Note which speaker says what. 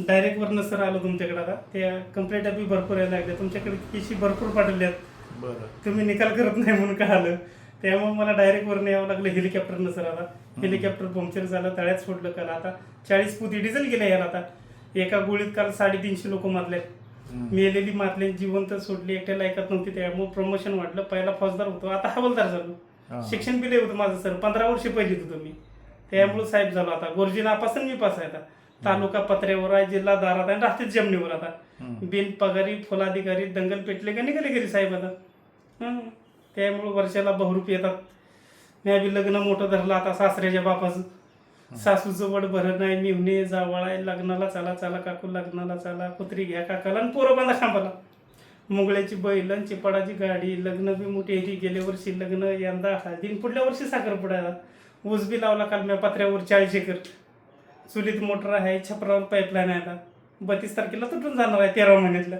Speaker 1: Direct वरनं sir आलो तुमच्याकडे. आता त्या कंप्लेंट बी भरपूर यायला लागल्या तुमच्याकडे, केशी भरपूर पाठवल्यात.
Speaker 2: बरं.
Speaker 1: तुम्ही निकाल करत नाही म्हणून कळालं. त्यामुळे मला डायरेक्ट वरनं यावं लागलं हेलिकॉप्टरनं सर. आता हेलिकॉप्टर पंक्चर झालं, तळ्यात सोडलं काल. आता 40 पोती डिझेल गेलं याला. आता एका गोळीत काल 350 लोक मारलेत. मेलेली मारले, जिवंत सोडली, एकट्याला ऐकत नव्हती. त्यामुळे प्रमोशन वाढलं. पहिला फौजदार होतो, आता हवालदार झालो. शिक्षण बी लय होतं माझं सर, 15 वर्ष पहिलीत होतो मी. त्यामुळे साहेब झालो. आता गोरजी नापासून मी पास आहे. आता तालुका पत्र्यावर आहे, जिल्हा दारात आहे, राहतेच जमिनीवर. आता बिन पगारी फुलाधिकारी दंगल पेटले का निघाले घरी साहेब. आता त्यामुळं वर्षाला बहुरूप येतात. मी बी लग्न मोठं धरलं आता सासऱ्याच्या बापाचं. सासूचं वड भरत नाही, मिवणे जावळाय, लग्नाला चला चला काकू, लग्नाला चला, कुत्री घ्या काकाला आणि पोरं बांधा खांबाला. मुंगळ्याची बैल आणि चिपाडाची गाडी, लग्न बी मोठी येते. गेल्या वर्षी लग्न, यंदा हळदी, पुढल्या वर्षी साखरपुड्याला. ऊस बी लावला काल मी पत्र्यावर 40 एकर. चुलीत मोटर आहे, छपरावर पाईपलाईन आहे. आता 32 तारखेला तुटून जाणार आहे 13 महिन्यातल्या.